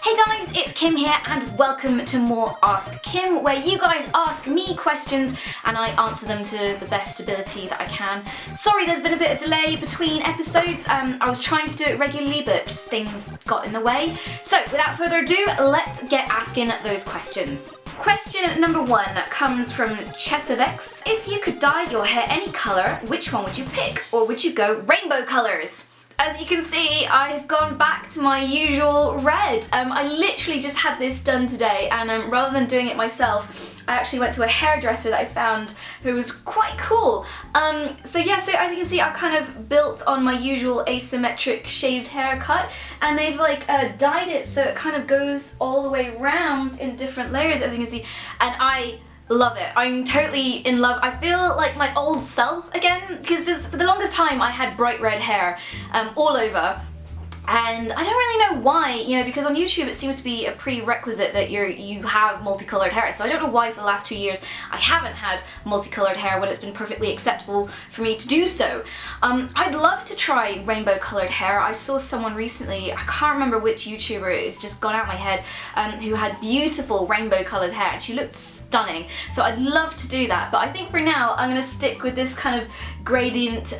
Hey guys, it's Kim here and welcome to more Ask Kim, where you guys ask me questions and I answer them to the best ability that I can. Sorry there's been a bit of delay between episodes. I was trying to do it regularly but just things got in the way. So without further ado, let's get asking those questions. Question number 1 comes from Chesavex. If you could dye your hair any colour, which one would you pick? Or would you go rainbow colours? As you can see, I've gone back to my usual red. I literally just had this done today, and rather than doing it myself, I actually went to a hairdresser that I found who was quite cool. So as you can see, I kind of built on my usual asymmetric shaved haircut, and they've dyed it so it kind of goes all the way around in different layers, as you can see, and I love it. I'm totally in love. I feel like my old self again, because for the longest time I had bright red hair all over, and I don't really know why, because on YouTube it seems to be a prerequisite that you have multicolored hair. So I don't know why for the last 2 years I haven't had multicolored hair when it's been perfectly acceptable for me to do so. I'd love to try rainbow colored hair. I saw someone recently, I can't remember which YouTuber, it's just gone out of my head, who had beautiful rainbow colored hair and she looked stunning. So I'd love to do that, but I think for now I'm going to stick with this kind of gradient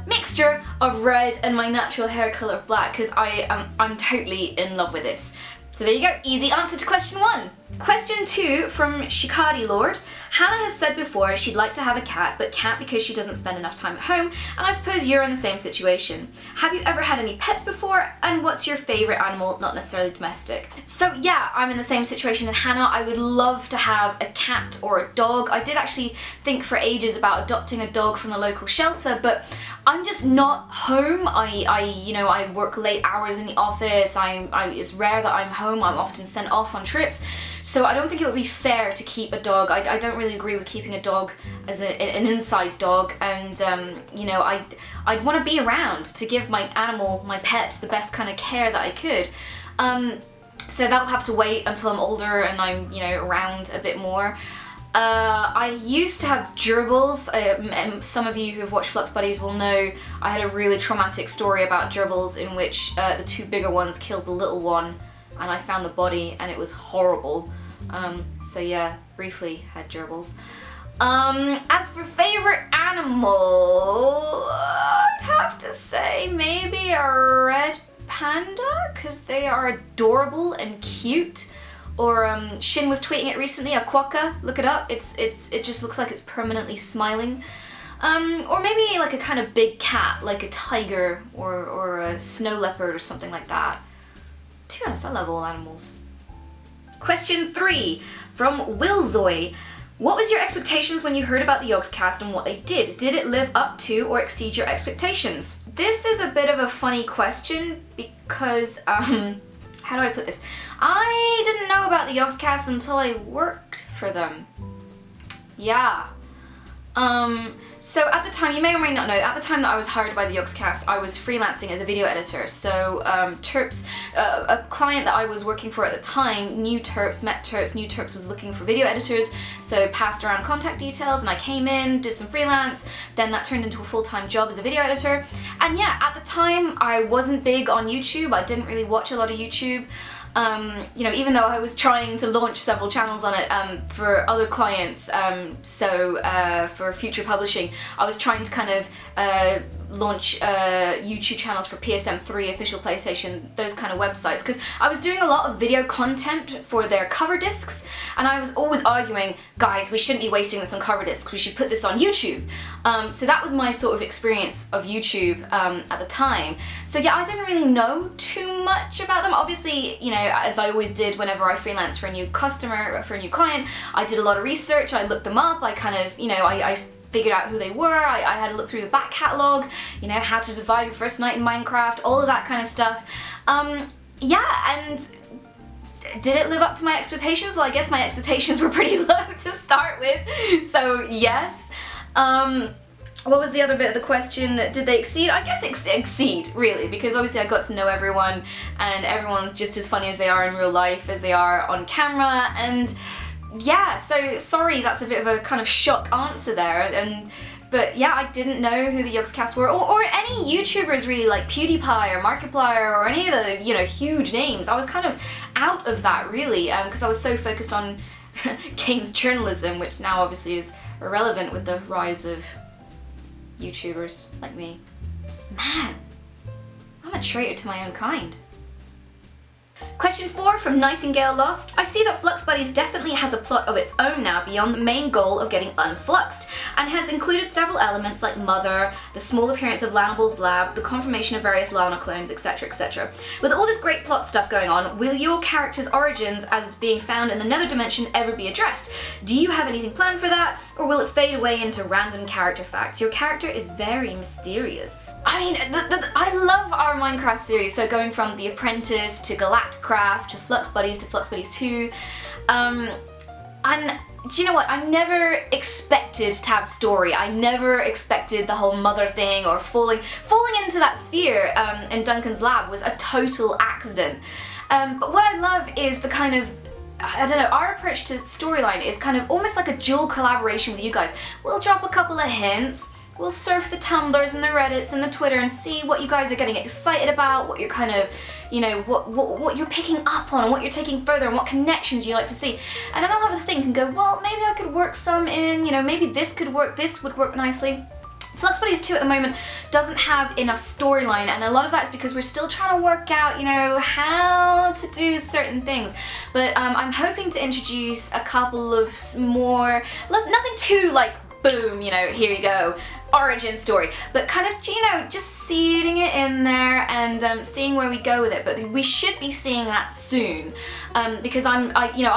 mixture of red and my natural hair colour of black, because I'm totally in love with this. So there you go, easy answer to question 1. Question 2 from Shikadi Lord. Hannah has said before she'd like to have a cat but can't because she doesn't spend enough time at home, and I suppose you're in the same situation. Have you ever had any pets before, and what's your favourite animal, not necessarily domestic? So yeah, I'm in the same situation as Hannah. I would love to have a cat or a dog. I did actually think for ages about adopting a dog from the local shelter, but I'm just not home. I work late hours in the office. It's rare that I'm home. I'm often sent off on trips. So I don't think it would be fair to keep a dog. I don't really agree with keeping a dog as an inside dog, and I'd want to be around to give my animal, my pet, the best kind of care that I could. So that'll have to wait until I'm older and I'm around a bit more. I used to have gerbils, and some of you who have watched Flux Buddies will know I had a really traumatic story about gerbils in which the 2 bigger ones killed the little one, and I found the body and it was horrible. So yeah, briefly had gerbils. As for favourite animal, I'd have to say maybe a red panda, because they are adorable and cute. Or Shin was tweeting it recently, a quokka, look it up, it just looks like it's permanently smiling. Or maybe like a kind of big cat, like a tiger or a snow leopard or something like that. To be honest, I love all animals. Question 3 from Willzoy. What was your expectations when you heard about the Yogscast and what they did? Did it live up to or exceed your expectations? This is a bit of a funny question because, how do I put this? I didn't know about the Yogscast until I worked for them. Yeah. So at the time, you may or may not know, at the time that I was hired by the Yogscast, I was freelancing as a video editor. So Terps, a client that I was working for at the time, knew Terps, met Terps, knew Terps was looking for video editors, so passed around contact details and I came in, did some freelance, then that turned into a full-time job as a video editor. And yeah, at the time I wasn't big on YouTube, I didn't really watch a lot of YouTube. Even though I was trying to launch several channels on it for other clients, for future publishing, I was trying to kind of launch YouTube channels for PSM3, official PlayStation, those kind of websites, because I was doing a lot of video content for their cover discs, and I was always arguing, guys, we shouldn't be wasting this on cover discs, we should put this on YouTube. So that was my sort of experience of YouTube at the time. So yeah, I didn't really know too much about them. Obviously, as I always did whenever I freelanced for a new customer or for a new client, I did a lot of research, I looked them up, I kind of, I figured out who they were, I had to look through the back catalogue, how to survive your first night in Minecraft, all of that kind of stuff. Yeah, and did it live up to my expectations? Well, I guess my expectations were pretty low to start with, so yes. What was the other bit of the question? Did they exceed? I guess exceed, really, because obviously I got to know everyone, and everyone's just as funny as they are in real life as they are on camera, and yeah, so sorry that's a bit of a kind of shock answer there, and But yeah, I didn't know who the Yogscast were, or any YouTubers really, like PewDiePie or Markiplier or any of the, you know, huge names. I was kind of out of that really, because I was so focused on games journalism, which now obviously is irrelevant with the rise of YouTubers like me. Man, I'm a traitor to my own kind. Question 4 from Nightingale Lost. I see that Flux Buddies definitely has a plot of its own now beyond the main goal of getting unfluxed, and has included several elements like Mother, the small appearance of Lanable's lab, the confirmation of various Lana clones, etc, etc. With all this great plot stuff going on, will your character's origins as being found in the nether dimension ever be addressed? Do you have anything planned for that, or will it fade away into random character facts? Your character is very mysterious. I mean, I love our Minecraft series, so going from The Apprentice to Galacticraft to Flux Buddies to Flux Buddies 2, and do you know what, I never expected to have story. I never expected the whole Mother thing or falling into that sphere in Duncan's lab was a total accident. But what I love is the kind of, I don't know, our approach to storyline is kind of almost like a dual collaboration with you guys. We'll drop a couple of hints, we'll surf the Tumblrs and the Reddits and the Twitter and see what you guys are getting excited about, what you're kind of, you know, what you're picking up on and what you're taking further and what connections you like to see. And then I'll have a think and go, well, maybe I could work some in, you know, maybe this could work, this would work nicely. Flux Buddies 2 at the moment doesn't have enough storyline, and a lot of that is because we're still trying to work out, you know, how to do certain things. But I'm hoping to introduce a couple of more, nothing too like, boom, you know, here you go, origin story, but kind of, you know, just seeding it in there and seeing where we go with it. But we should be seeing that soon, because I'm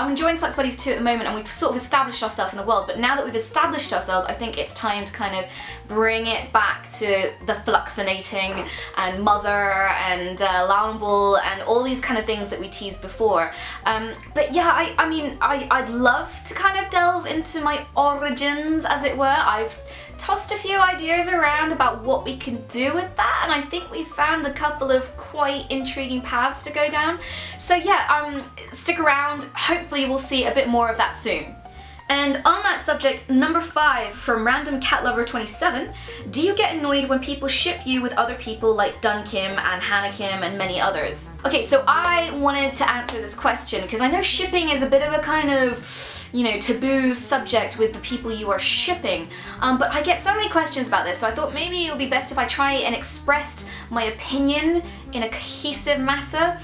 enjoying Flux Buddies 2 at the moment, and we've sort of established ourselves in the world. But now that we've established ourselves, I think it's time to kind of bring it back to the fluxinating and Mother and Lanable and all these kind of things that we teased before. But yeah, I mean, I'd love to kind of delve into my origins, as it were. I've tossed a few ideas around about what we can do with that, and I think we found a couple of quite intriguing paths to go down. So yeah, stick around, hopefully we'll see a bit more of that soon. And on that subject, number 5 from Random Cat Lover 27, do you get annoyed when people ship you with other people like Dunkim and Hanakim and many others? Okay, so I wanted to answer this question because I know shipping is a bit of a kind of, you know, taboo subject with the people you are shipping, but I get so many questions about this, so I thought maybe it would be best if I try and expressed my opinion in a cohesive matter.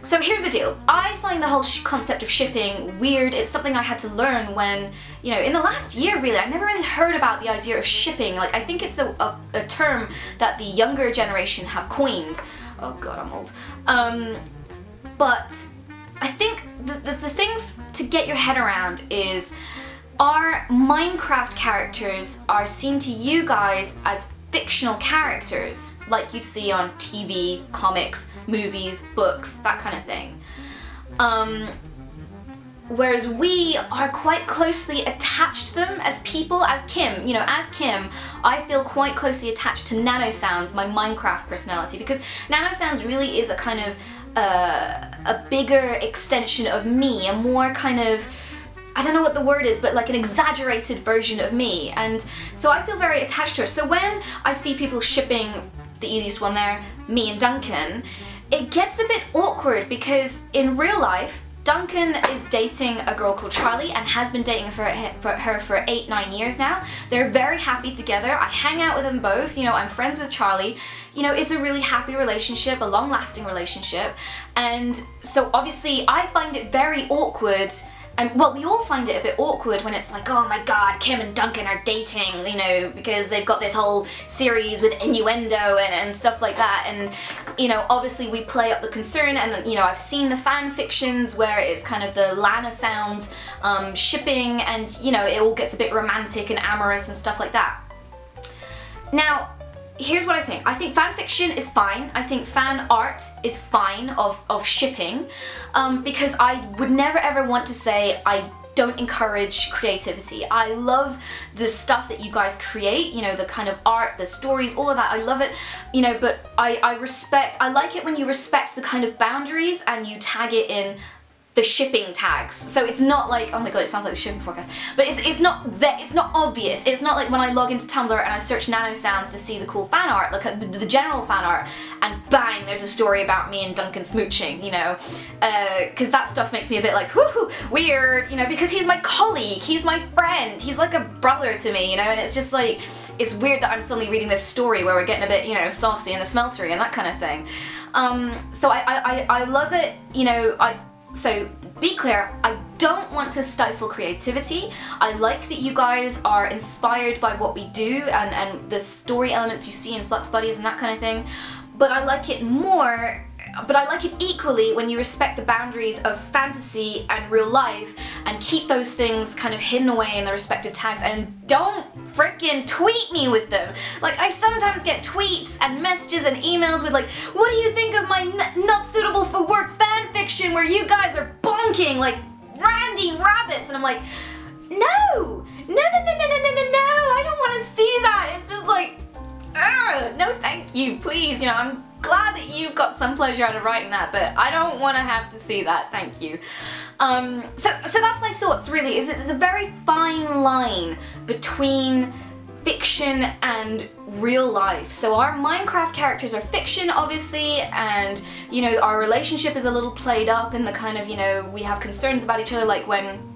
So here's the deal. I find the whole concept of shipping weird. It's something I had to learn when, you know, in the last year really, I never really heard about the idea of shipping. Like, I think it's a term that the younger generation have coined. Oh god, I'm old. But I think the thing to get your head around is our Minecraft characters are seen to you guys as fictional characters, like you see on TV, comics, movies, books, that kind of thing. Whereas we are quite closely attached to them as people, as Kim. You know, as Kim, I feel quite closely attached to NanoSounds, my Minecraft personality, because NanoSounds really is a kind of a bigger extension of me, a more kind of, I don't know what the word is, but like an exaggerated version of me, and so I feel very attached to her. So when I see people shipping, the easiest one there, me and Duncan, it gets a bit awkward because in real life, Duncan is dating a girl called Charlie and has been dating her for 8-9 years now. They're very happy together. I hang out with them both. You know, I'm friends with Charlie. You know, it's a really happy relationship, a long-lasting relationship. And so obviously I find it very awkward. And well, we all find it a bit awkward when it's like, oh my god, Kim and Duncan are dating, you know, because they've got this whole series with innuendo and stuff like that. And, you know, obviously we play up the concern, and, you know, I've seen the fan fictions where it's kind of the NanoSounds shipping, and, you know, it all gets a bit romantic and amorous and stuff like that. Now, here's what I think. I think fan fiction is fine. I think fan art is fine of shipping, because I would never ever want to say I don't encourage creativity. I love the stuff that you guys create, you know, the kind of art, the stories, all of that. I love it, you know, but I like it when you respect the kind of boundaries and you tag it in the shipping tags. So it's not like, oh my god, it sounds like the shipping forecast, but it's not that, it's not obvious. It's not like when I log into Tumblr and I search nano sounds to see the cool fan art, look at the general fan art, and bang, there's a story about me and Duncan smooching, you know, because that stuff makes me a bit like, whoo, weird, you know, because he's my colleague, he's my friend, he's like a brother to me, you know, and it's just like, it's weird that I'm suddenly reading this story where we're getting a bit, you know, saucy in the smeltery and that kind of thing. So I love it, you know, so be clear, I don't want to stifle creativity. I like that you guys are inspired by what we do and the story elements you see in Flux Buddies and that kind of thing, but I like it more, but I like it equally when you respect the boundaries of fantasy and real life and keep those things kind of hidden away in their respective tags and don't frickin' tweet me with them. Like, I sometimes get tweets and messages and emails with like, what do you think of my not suitable for work fan fiction where you guys are bonking like randy rabbits? And I'm like, no, I don't want to see that. It's just like, no thank you, please. You know, I'm glad that you've got some pleasure out of writing that, but I don't want to have to see that, thank you. So that's my thoughts really, is it's a very fine line between fiction and real life. So our Minecraft characters are fiction, obviously, and, you know, our relationship is a little played up in the kind of, you know, we have concerns about each other, like when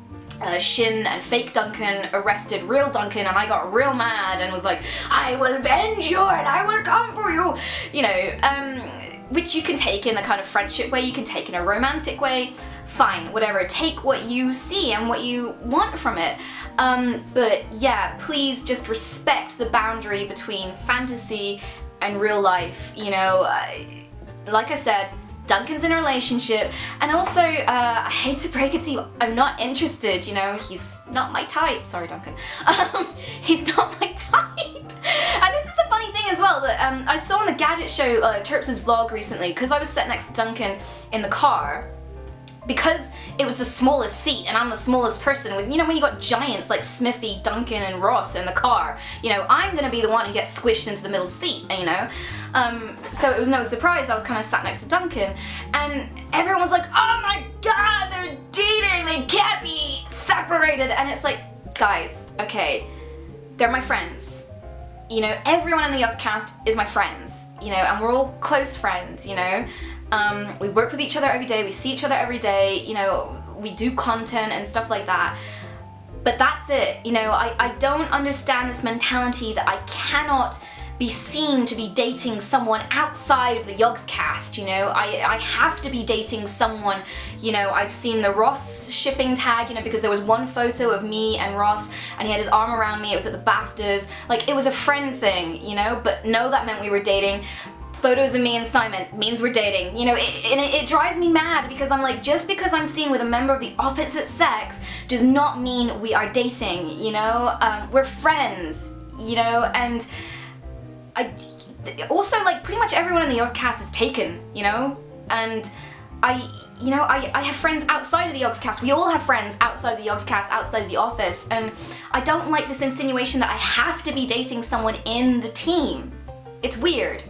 Shin and fake Duncan arrested real Duncan and I got real mad and was like, I will avenge you and I will come for you, you know, which you can take in the kind of friendship way, you can take in a romantic way, fine, whatever, take what you see and what you want from it, but yeah, please just respect the boundary between fantasy and real life, you know. Like I said, Duncan's in a relationship, and also, I hate to break it to you, I'm not interested, you know, he's not my type. Sorry, Duncan. He's not my type. And this is the funny thing as well, that I saw on the Gadget Show, Terps' vlog recently, because I was sat next to Duncan in the car, because it was the smallest seat and I'm the smallest person with, you know, when you got giants like Smithy, Duncan and Ross in the car, you know, I'm gonna be the one who gets squished into the middle seat, you know. So it was no surprise I was kind of sat next to Duncan and everyone was like, oh my god, they're dating, they can't be separated, and it's like, guys, okay, they're my friends, you know, everyone in the Yogscast is my friends, you know, and we're all close friends, you know. We work with each other every day, we see each other every day, you know, we do content and stuff like that. But that's it, you know, I don't understand this mentality that I cannot be seen to be dating someone outside of the Yogscast, you know. I have to be dating someone, you know. I've seen the Ross shipping tag, you know, because there was one photo of me and Ross and he had his arm around me, it was at the BAFTAs, like it was a friend thing, you know, but no, that meant we were dating. Photos of me and Simon means we're dating, you know, it drives me mad because I'm like, just because I'm seen with a member of the opposite sex does not mean we are dating, you know, we're friends, you know, and I also, like, pretty much everyone in the Yogscast is taken, you know, and I have friends outside of the Yogscast, we all have friends outside of the Yogscast, outside of the office, and I don't like this insinuation that I have to be dating someone in the team. It's weird.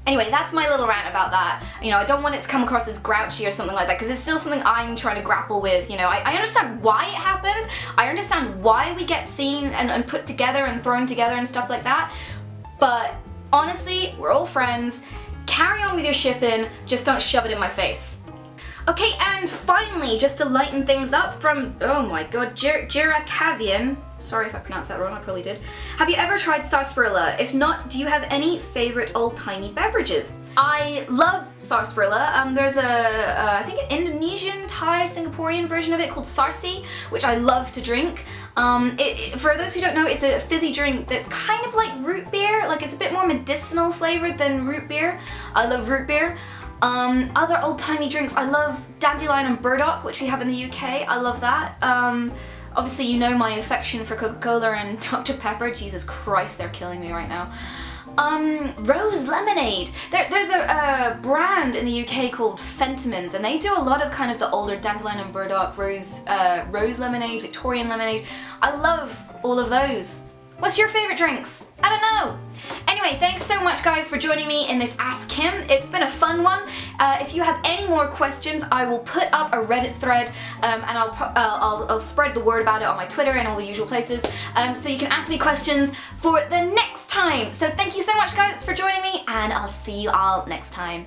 Anyway, that's my little rant about that. You know, I don't want it to come across as grouchy or something like that, because it's still something I'm trying to grapple with, you know. I understand why it happens, I understand why we get seen and put together and thrown together and stuff like that, but honestly, we're all friends. Carry on with your shipping, just don't shove it in my face. Okay, and finally, just to lighten things up from, oh my god, Jira Cavian. Sorry if I pronounced that wrong, I probably did. Have you ever tried sarsaparilla? If not, do you have any favorite old-timey beverages? I love sarsaparilla. There's I think an Indonesian, Thai, Singaporean version of it called sarsi, which I love to drink. For those who don't know, it's a fizzy drink that's kind of like root beer, like it's a bit more medicinal flavored than root beer. I love root beer. Other old-timey drinks, I love dandelion and burdock, which we have in the UK. I love that. Obviously, you know my affection for Coca-Cola and Dr. Pepper. Jesus Christ, they're killing me right now. Rose lemonade. There's a brand in the UK called Fentimans, and they do a lot of kind of the older dandelion and burdock, rose lemonade, Victorian lemonade. I love all of those. What's your favorite drinks? I don't know. Anyway, Anyway, thanks so much guys for joining me in this Ask Kim. It's been a fun one. If you have any more questions, I will put up a Reddit thread and I'll spread the word about it on my Twitter and all the usual places. So you can ask me questions for the next time. So thank you so much guys for joining me, and I'll see you all next time.